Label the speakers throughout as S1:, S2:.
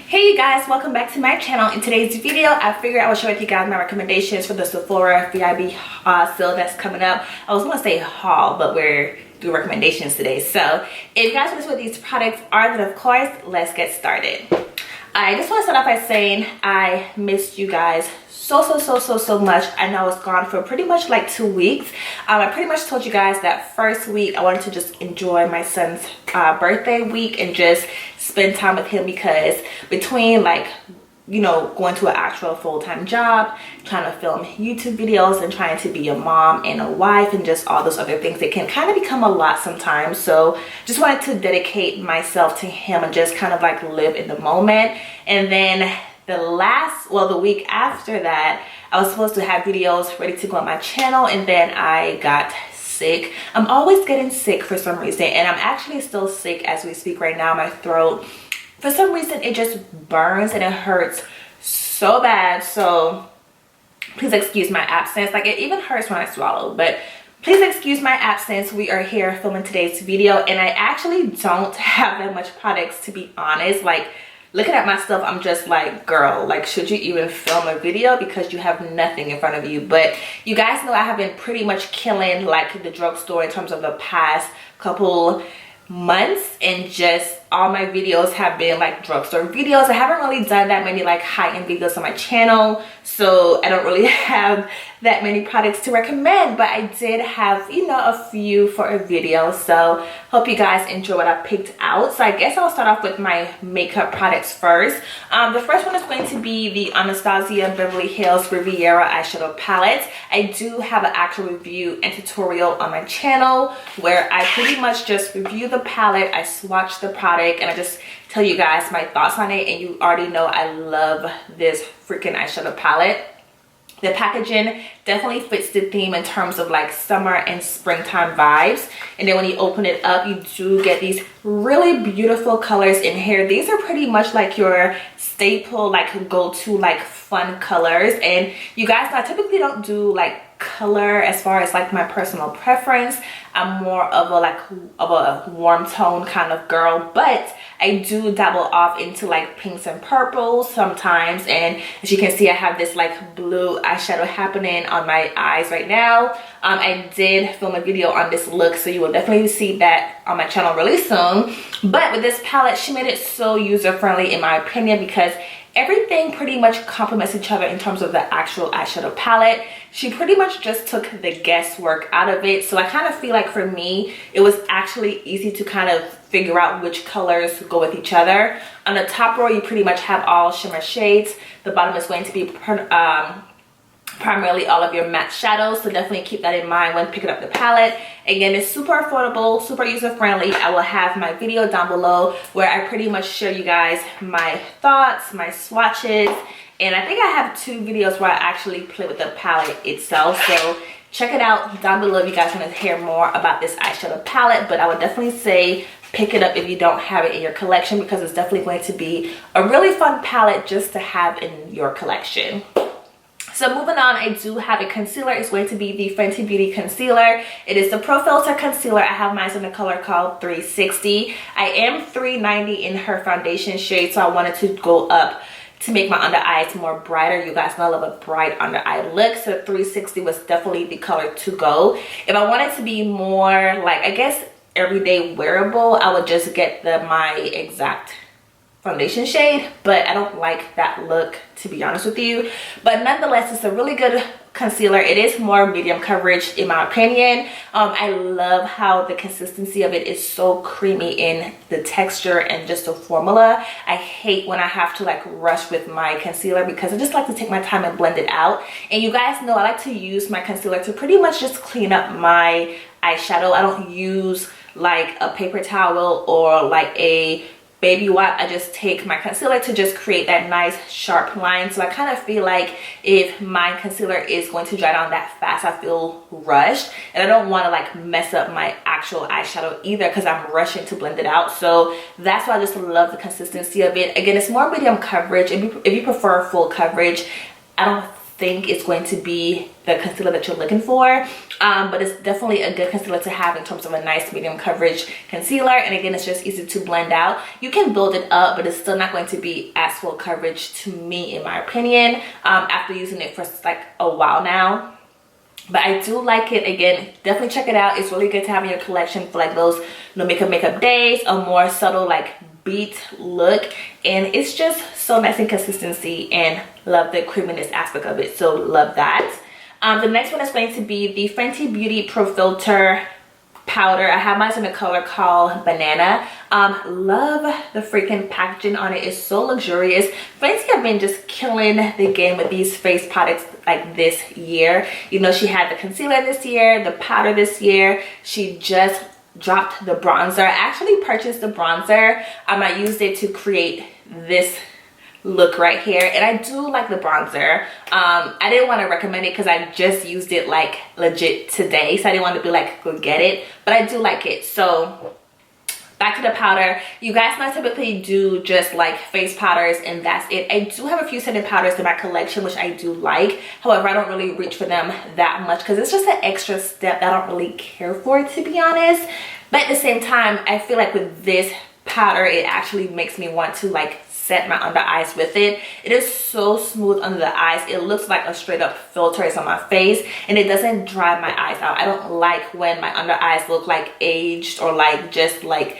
S1: Hey you guys, welcome back to my channel. In today's video, I figured I would share with you guys my recommendations for the Sephora VIB sale that's coming up. I was gonna say haul, but we're doing recommendations today. So if you guys want to see what these products are, then of course, let's get started. I just want to start off by saying I missed you guys so much. I know I was gone for pretty much like 2 weeks. I pretty much told you guys that first week I wanted to just enjoy my son's birthday week and just spend time with him, because between like, you know, going to an actual full-time job, trying to film YouTube videos, and trying to be a mom and a wife and just all those other things, it can kind of become a lot sometimes. So just wanted to dedicate myself to him and just kind of like live in the moment. And then the week after that, I was supposed to have videos ready to go on my channel, and then I got sick. I'm always getting sick for some reason, and I'm actually still sick as we speak right now. My throat, for some reason, it just burns and it hurts so bad. So please excuse my absence. Like, it even hurts when I swallow, but please excuse my absence. We are here filming today's video, and I actually don't have that much products, to be honest. Like, looking at my stuff, I'm just like, girl, like, should you even film a video because you have nothing in front of you? But you guys know I have been pretty much killing like the drugstore in terms of the past couple months, and just all my videos have been like drugstore videos. I haven't really done that many like high-end videos on my channel, so I don't really have that many products to recommend, but I did have, you know, a few for a video. So hope you guys enjoy what I picked out. So I guess I'll start off with my makeup products first. The first one is going to be the Anastasia Beverly Hills Riviera eyeshadow palette. I do have an actual review and tutorial on my channel where I pretty much just review the palette, I swatch the product, and I just tell you guys my thoughts on it. And you already know I love this freaking eyeshadow palette. The packaging definitely fits the theme in terms of like summer and springtime vibes. And then when you open it up, you do get these really beautiful colors in here. These are pretty much like your staple, like go-to like fun colors. And you guys know I typically don't do like color as far as like my personal preference. I'm more of a warm tone kind of girl, but I do dabble off into like pinks and purples sometimes. And as you can see, I have this like blue eyeshadow happening on my eyes right now. I did film a video on this look, so you will definitely see that on my channel really soon. But with this palette, she made it so user-friendly in my opinion, because everything pretty much complements each other in terms of the actual eyeshadow palette. She pretty much just took the guesswork out of it. So I kind of feel like for me, it was actually easy to kind of figure out which colors go with each other. On the top row, you pretty much have all shimmer shades. The bottom is going to be primarily all of your matte shadows, so definitely keep that in mind when picking up the palette. Again, it's super affordable, super user-friendly. I will have my video down below where I pretty much share you guys my thoughts, my swatches, and I think I have 2 videos where I actually play with the palette itself. So check it out down below if you guys want to hear more about this eyeshadow palette. But I would definitely say pick it up if you don't have it in your collection, because it's definitely going to be a really fun palette just to have in your collection. So moving on, I do have a concealer. It's going to be the Fenty Beauty concealer. It is the Pro Filter concealer. I have mine in the color called 360. I am 390 in her foundation shade, so I wanted to go up to make my under eyes more brighter. You guys know I love a bright under eye look, so 360 was definitely the color to go. If I wanted to be more like, I guess, everyday wearable, I would just get my exact foundation shade, but I don't like that look, to be honest with you. But nonetheless, it's a really good concealer. It is more medium coverage in my opinion. I love how the consistency of it is so creamy in the texture and just the formula. I hate when I have to like rush with my concealer, because I just like to take my time and blend it out. And you guys know I like to use my concealer to pretty much just clean up my eyeshadow. I don't use like a paper towel or like a baby wipe. I just take my concealer to just create that nice sharp line. So I kind of feel like if my concealer is going to dry down that fast, I feel rushed, and I don't want to like mess up my actual eyeshadow either, because I'm rushing to blend it out. So that's why I just love the consistency of it. Again, it's more medium coverage. If you prefer full coverage, I don't think it's going to be the concealer that you're looking for. but it's definitely a good concealer to have in terms of a nice medium coverage concealer. And again, it's just easy to blend out. You can build it up, but it's still not going to be as full coverage to me, in my opinion, after using it for like a while now. But I do like it. Again, definitely check it out. It's really good to have in your collection for like those no makeup days, a more subtle like beat look. And it's just so nice in consistency, and love the creaminess aspect of it, so love that. The next one is going to be the Fenty Beauty Pro Filter powder. I have mine in a color called Banana. Love the freaking packaging on it. It's so luxurious. Fenty have been just killing the game with these face products like this year. You know, she had the concealer this year, the powder this year. She just dropped the bronzer. I actually purchased the bronzer. I used it to create this look right here, and I do like the bronzer. I didn't want to recommend it because I just used it like legit today, so I didn't want to be like, go get it, but I do like it. So back to the powder. You guys know I typically do just like face powders and that's it. I do have a few setting powders in my collection which I do like. However, I don't really reach for them that much because it's just an extra step that I don't really care for, to be honest. But at the same time, I feel like with this powder, it actually makes me want to like set my under eyes with it. It is so smooth under the eyes. It looks like a straight up filter is on my face, and it doesn't dry my eyes out. I don't like when my under eyes look like aged or like just like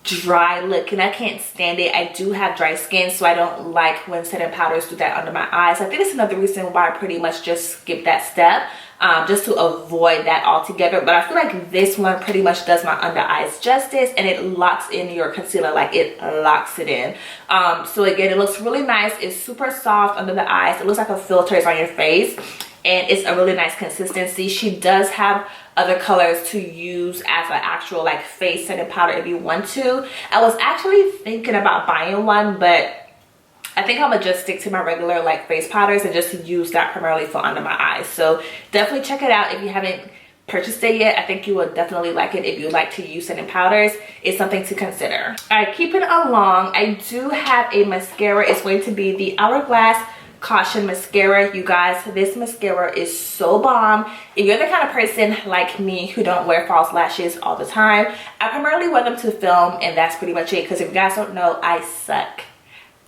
S1: dry looking. I can't stand it. I do have dry skin, so I don't like when setting powders do that under my eyes. I think it's another reason why I pretty much just skip that step, just to avoid that altogether. But I feel like this one pretty much does my under eyes justice, and it locks in your concealer, like it locks it in. So again, it looks really nice. It's super soft under the eyes. It looks like a filter is on your face, and it's a really nice consistency. She does have other colors to use as an actual like face setting powder if you want to. I was actually thinking about buying one, but I think I'm gonna just stick to my regular like face powders and just use that primarily for under my eyes. So definitely check it out if you haven't purchased it yet. I think you will definitely like it if you like to use setting powders. It's something to consider. All right, keeping along, I do have a mascara. It's going to be the Hourglass Caution Mascara. You guys, this mascara is so bomb. If you're the kind of person like me who don't wear false lashes all the time, I primarily wear them to film, and that's pretty much it. Because if you guys don't know, I suck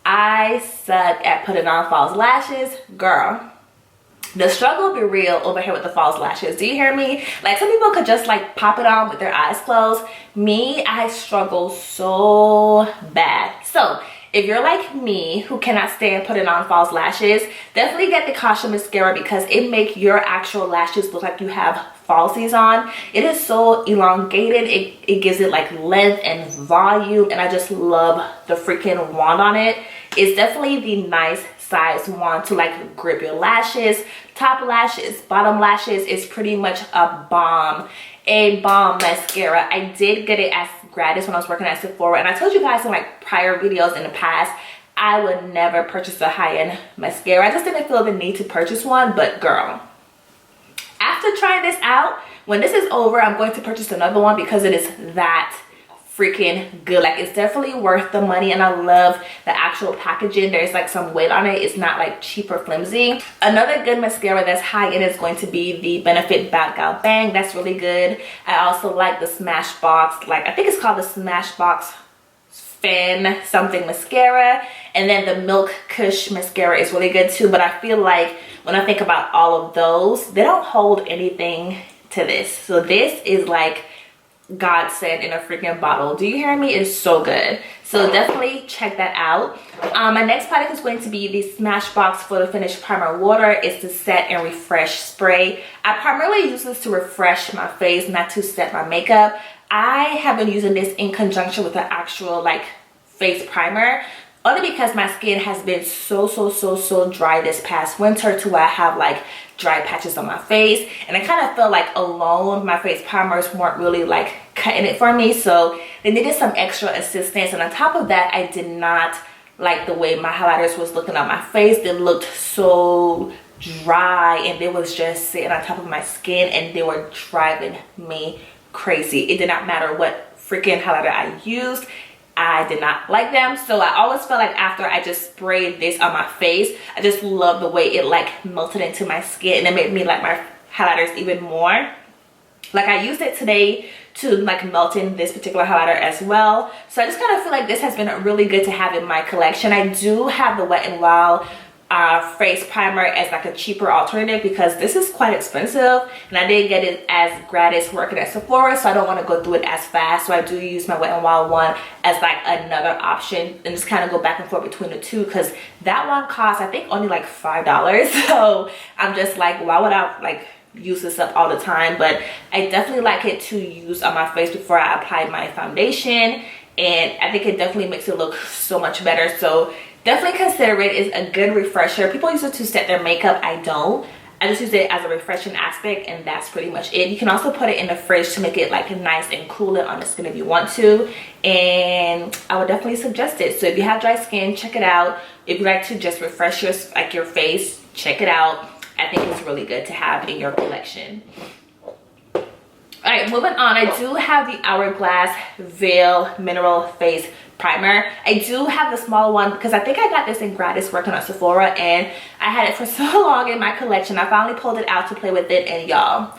S1: at putting on false lashes. Girl, the struggle will be real over here with the false lashes. Do you hear me? Like, some people could just like pop it on with their eyes closed. Me, I struggle so bad. So if you're like me who cannot stand putting on false lashes, definitely get the Caution Mascara because it makes your actual lashes look like you have falsies on. It is so elongated. It gives it like length and volume, and I just love the freaking wand on it. It's definitely the nice size wand to like grip your lashes, top lashes, bottom lashes. It's pretty much a bomb mascara. I did get it as gratis when I was working at Sephora, and I told you guys in like prior videos in the past, I would never purchase a high-end mascara. I just didn't feel the need to purchase one. But girl, after trying this out, when this is over, I'm going to purchase another one because it is that freaking good. Like, it's definitely worth the money, and I love the actual packaging. There's like some weight on it. It's not like cheap or flimsy. Another good mascara that's high end is going to be the Benefit Bat Gal Bang. That's really good. I also like the Smashbox, like I think it's called the Smashbox Fan something mascara, and then the Milk Kush mascara is really good too. But I feel like when I think about all of those, they don't hold anything to this. So this is like godsend in a freaking bottle. Do you hear me? It's so good. So definitely check that out. My next product is going to be the Smashbox Photo Finish Primer Water. It's the Set and Refresh Spray. I primarily use this to refresh my face, not to set my makeup. I have been using this in conjunction with the actual like face primer, only because my skin has been so dry this past winter to where I have like dry patches on my face, and I kind of felt like alone my face primers weren't really like cutting it for me, so they needed some extra assistance. And on top of that, I did not like the way my highlighters was looking on my face. They looked so dry, and they was just sitting on top of my skin, and they were driving me crazy. It did not matter what freaking highlighter I used, I did not like them. So I always felt like after I just sprayed this on my face, I just love the way it like melted into my skin, and it made me like my highlighters even more. Like I used it today to like melt in this particular highlighter as well. So I just kind of feel like this has been really good to have in my collection. I do have the Wet n Wild face primer as like a cheaper alternative because this is quite expensive, and I did get it as gratis working at Sephora, so I don't want to go through it as fast. So I do use my Wet n Wild one as like another option and just kind of go back and forth between the two, because that one costs I think only like $5. So I'm just like, why would I like use this up all the time? But I definitely like it to use on my face before I apply my foundation, and I think it definitely makes it look so much better. So definitely consider it. It's a good refresher. People use it to set their makeup. I don't. I just use it as a refreshing aspect, and that's pretty much it. You can also put it in the fridge to make it like nice and cool it on the skin if you want to, and I would definitely suggest it. So if you have dry skin, check it out. If you like to just refresh your face, check it out. I think it's really good to have in your collection. All right, moving on. I do have the Hourglass Veil Mineral Face Primer. I do have the small one because I think I got this in gratis working at Sephora, and I had it for so long in my collection. I finally pulled it out to play with it, and y'all,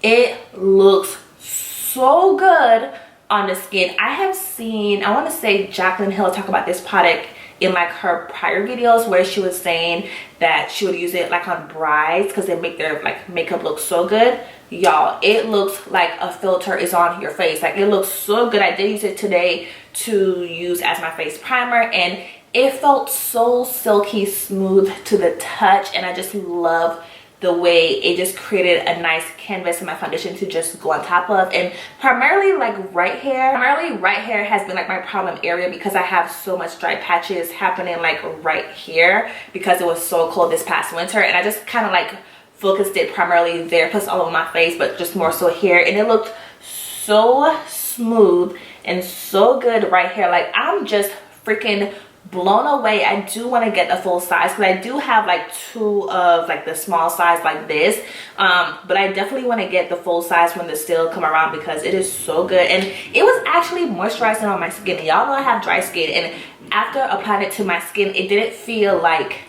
S1: it looks so good on the skin. I have seen, I want to say Jaclyn Hill talk about this product in like her prior videos, where she was saying that she would use it like on brides because they make their like makeup look so good. Y'all, it looks like a filter is on your face. Like it looks so good. I did use it today to use as my face primer, and it felt so silky smooth to the touch, and I just love the way it just created a nice canvas in my foundation to just go on top of. And primarily right here has been like my problem area because I have so much dry patches happening like right here because it was so cold this past winter, and I just kind of like focused it primarily there, plus all over my face, but just more so here, and it looked so smooth and so good right here. Like I'm just freaking blown away. I do want to get the full size because I do have like two of like the small size like this, but I definitely want to get the full size when the still come around because it is so good, and it was actually moisturizing on my skin. Y'all know I have dry skin, and after applying it to my skin, it didn't feel like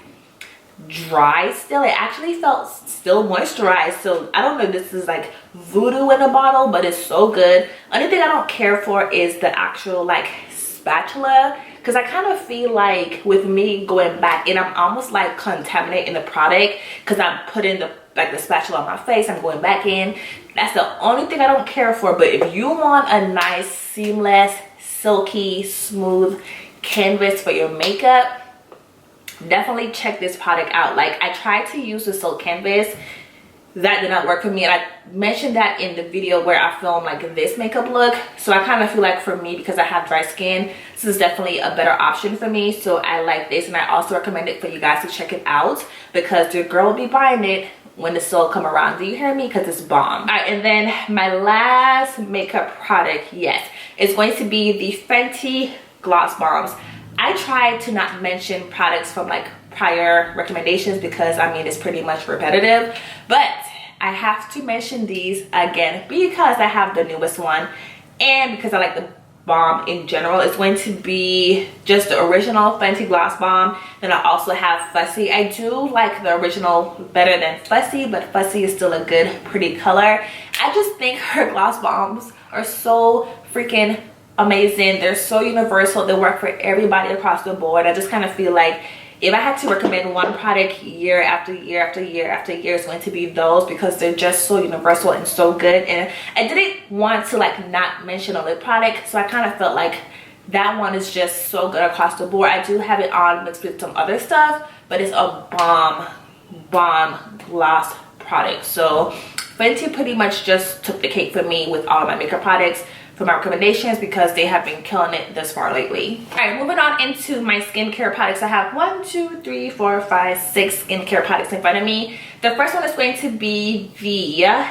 S1: dry still. It actually felt still moisturized. So I don't know if this is like voodoo in a bottle, but it's so good. Only thing I don't care for is the actual like spatula, because I kind of feel like with me going back in, I'm almost like contaminating the product because I'm putting the spatula on my face, I'm going back in. That's the only thing I don't care for. But if you want a nice seamless silky smooth canvas for your makeup, definitely check this product out. Like I tried to use the silk canvas, that did not work for me, and I mentioned that in the video where I filmed like this makeup look. So I kind of feel like for me, because I have dry skin, this is definitely a better option for me. So I like this, and I also recommend it for you guys to check it out because your girl will be buying it when the sale come around. Do you hear me? Because it's bomb. All right, and then my last makeup product, yes, is going to be the Fenty Gloss Bombs. I tried to not mention products from like prior recommendations because I mean it's pretty much repetitive, but I have to mention these again because I have the newest one and because I like the bomb in general. It's going to be just the original Fenty Gloss Bomb. Then I also have Fussy. I do like the original better than Fussy, but Fussy is still a good pretty color. I just think her gloss bombs are so freaking amazing. They're so universal. They work for everybody across the board. I just kind of feel like if I had to recommend one product year after year after year after year, it's going to be those because they're just so universal and so good. And I didn't want to like not mention a lip product, so I kind of felt like that one is just so good across the board. I do have it on mixed with some other stuff, but it's a bomb gloss product. So Fenty pretty much just took the cake for me with all of my makeup products for my recommendations because they have been killing it thus far lately. All right, moving on into my skincare products. I have 6 skincare products in front of me. The first one is going to be the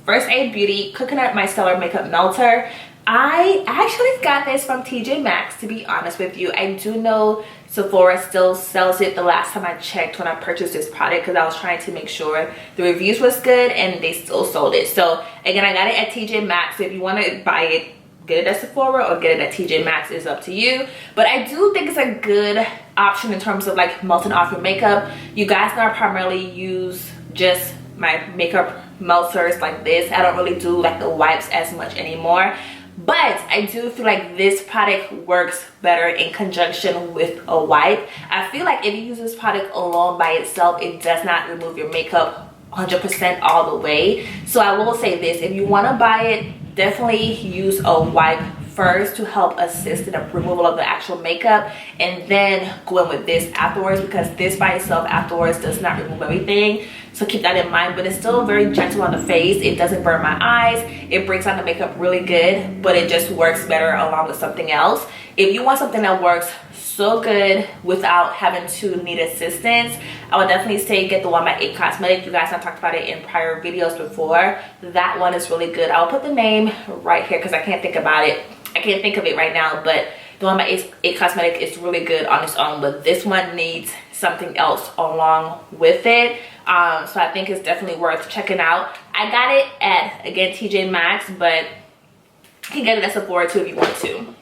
S1: First Aid Beauty Coconut Micellar Makeup Melter. I actually got this from TJ Maxx, to be honest with you. I do know Sephora still sells it the last time I checked when I purchased this product because I was trying to make sure the reviews was good and they still sold it. So again, I got it at TJ Maxx. If you want to buy it, get it at Sephora or get it at TJ Maxx, is up to you. But I do think it's a good option in terms of like melting off your makeup. You guys know I primarily use just my makeup melters like this. I don't really do like the wipes as much anymore, but I do feel like this product works better in conjunction with a wipe. I feel like if you use this product alone by itself, it does not remove your makeup 100% all the way. So I will say this, if you want to buy it, definitely use a wipe first to help assist in the removal of the actual makeup, and then go in with this afterwards, because this by itself afterwards does not remove everything. So keep that in mind, but it's still very gentle on the face. It doesn't burn my eyes. It breaks down the makeup really good, but it just works better along with something else. If you want something that works so good without having to need assistance, I would definitely say get the one by It Cosmetics. You guys have talked about it in prior videos before. That one is really good. I'll put the name right here because I can't think about it. I can't think of it right now, but the one by It Cosmetics is really good on its own, but this one needs something else along with it. So I think it's definitely worth checking out. I got it at, again, TJ Maxx, but you can get it at Sephora too if you want to.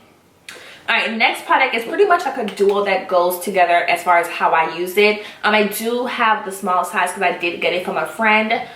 S1: All right, next product is pretty much like a duo that goes together as far as how I use it. I do have the small size because I did get it from a friend.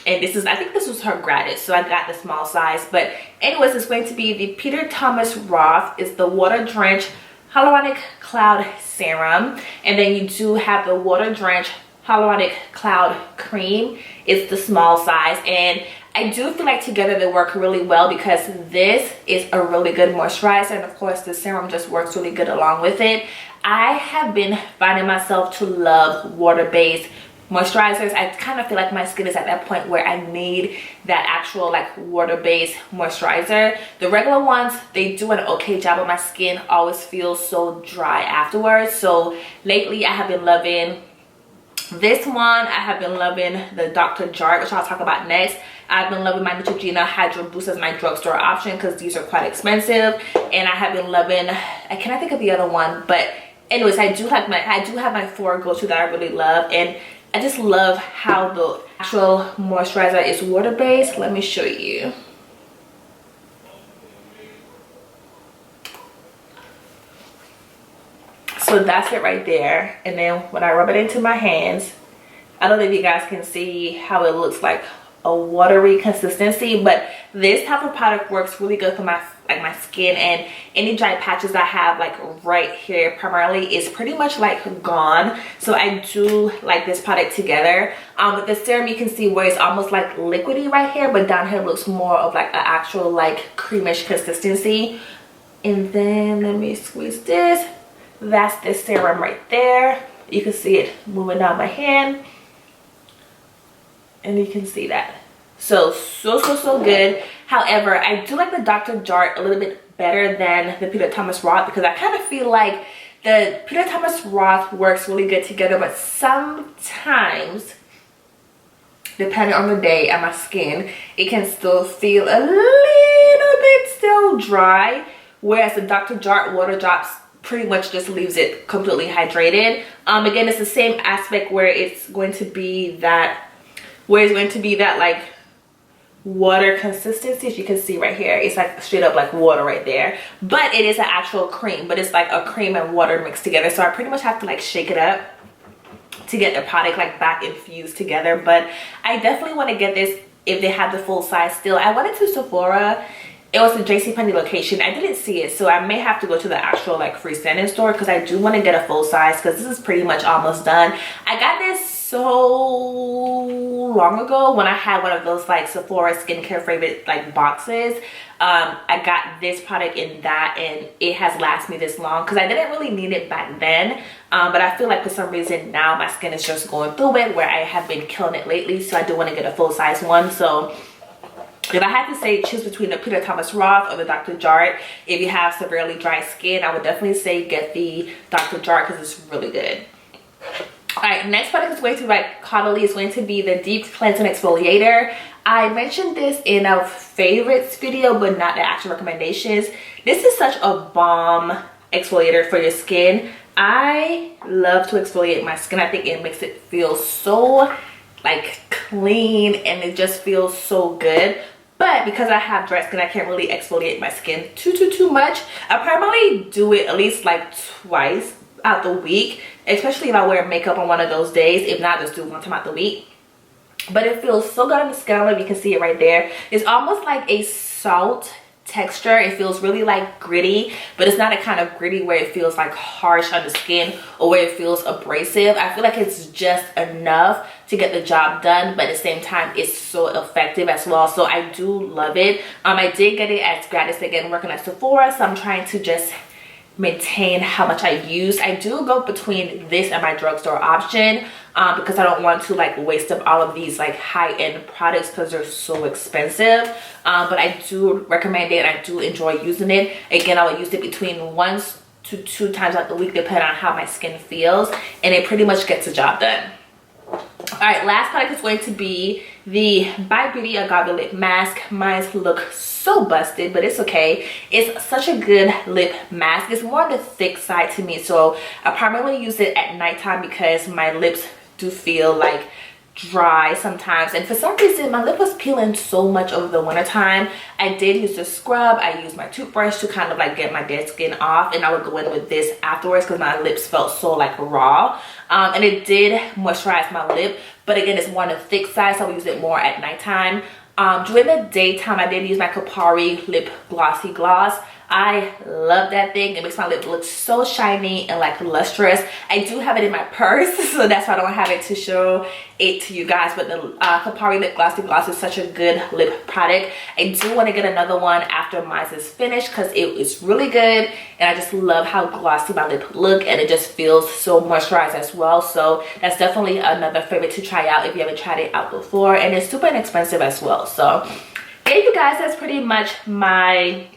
S1: And this is, I think this was her gratis, so I got the small size. But anyways, it's going to be the Peter Thomas Roth. It's the Water Drench Hyaluronic Cloud Serum. And then you do have the Water Drench Hyaluronic Cloud Cream. It's the small size, and I do feel like together they work really well because this is a really good moisturizer, and of course the serum just works really good along with it. I have been finding myself to love water-based moisturizers. I kind of feel like my skin is at that point where I need that actual like water-based moisturizer. The regular ones, they do an okay job, but my skin always feels so dry afterwards. So lately I have been loving this one. I have been loving the Dr. Jart, which I'll talk about next. I've been loving my Neutrogena Hydro Boost as my drugstore option because these are quite expensive. And I have been loving, I cannot think of the other one, but anyways, I do have my 4 go-to that I really love, and I just love how the actual moisturizer is water-based. Let me show you. So that's it right there. And then when I rub it into my hands, I don't know if you guys can see how it looks like a watery consistency, but this type of product works really good for my skin, and any dry patches I have like right here primarily is pretty much like gone. So I do like this product together. With the serum, you can see where it's almost like liquidy right here, but down here looks more of like an actual like creamish consistency. And then let me squeeze this. That's the serum right there. You can see it moving down my hand, and you can see that. So good. However, I do like the Dr. Jart a little bit better than the Peter Thomas Roth because I kind of feel like the Peter Thomas Roth works really good together, but sometimes, depending on the day and my skin, it can still feel a little bit still dry, whereas the Dr. Jart water drops pretty much just leaves it completely hydrated. Again, it's the same aspect where it's going to be that like water consistency. As you can see right here, it's like straight up like water right there, but it is an actual cream, but it's like a cream and water mixed together. So I pretty much have to like shake it up to get the product like back infused together. But I definitely want to get this if they have the full size still. I went into Sephora. It was a JCPenney location. I didn't see it, so I may have to go to the actual like freestanding store because I do want to get a full size because this is pretty much almost done. I got this so long ago when I had one of those like Sephora skincare favorite like boxes. I got this product in that, and it has lasted me this long because I didn't really need it back then, but I feel like for some reason now my skin is just going through it where I have been killing it lately. So I do want to get a full size one. So if I had to say choose between the Peter Thomas Roth or the Dr. Jart, if you have severely dry skin, I would definitely say get the Dr. Jart because it's really good. All right, next product is going to be by Caudalie. Is going to be the Deep Cleansing Exfoliator. I mentioned this in a favorites video, but not the actual recommendations. This is such a bomb exfoliator for your skin. I love to exfoliate my skin. I think it makes it feel so like clean, and it just feels so good. But because I have dry skin, I can't really exfoliate my skin too much. I primarily do it at least like twice out the week, especially if I wear makeup on one of those days. If not, just do one time out the week. but it feels so good on the skin. I don't know if you can see it right there. It's almost like a salt texture. It feels really like gritty, but it's not a kind of gritty where it feels like harsh on the skin or where it feels abrasive. I feel like it's just enough to get the job done, but at the same time it's so effective as well. So I do love it. I did get it as gratis again working at Sephora, so I'm trying to just maintain how much I use. I do go between this and my drugstore option because I don't want to like waste up all of these like high-end products because they're so expensive, but I do recommend it and I do enjoy using it. Again, I will use it between 1 to 2 times out the week depending on how my skin feels, and it pretty much gets the job done. All right, last product is going to be the by Beauty Agave lip mask. Mine look so busted, but it's okay. It's such a good lip mask. It's more on the thick side to me, so I primarily use it at nighttime because my lips do feel like dry sometimes, and for some reason my lip was peeling so much over the winter time. I did use the scrub. I used my toothbrush to kind of like get my dead skin off, and I would go in with this afterwards because my lips felt so like raw, and it did moisturize my lip, but again it's more on the thick side, so I would use it more at nighttime. During the daytime I did use my Caudalie lip glossy gloss. I love that thing. It makes my lip look so shiny and like lustrous. I do have it in my purse, so that's why I don't have it to show it to you guys, but the Caudalie lip glossy gloss is such a good lip product. I do want to get another one after mine is finished because it is really good, and I just love how glossy my lip look, and it just feels so moisturized as well. So that's definitely another favorite to try out if you haven't tried it out before, and it's super inexpensive as well. So yeah, you guys, that's pretty much my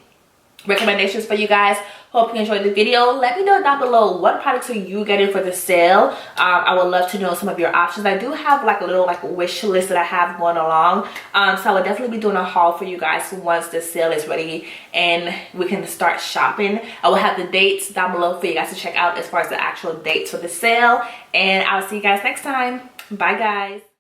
S1: recommendations for you guys. Hope you enjoyed the video. Let me know down below what products are you getting for the sale. I would love to know some of your options. I do have like a little like wish list that I have going along, so I will definitely be doing a haul for you guys once the sale is ready and we can start shopping. I will have the dates down below for you guys to check out as far as the actual dates for the sale, and I'll see you guys next time. Bye guys.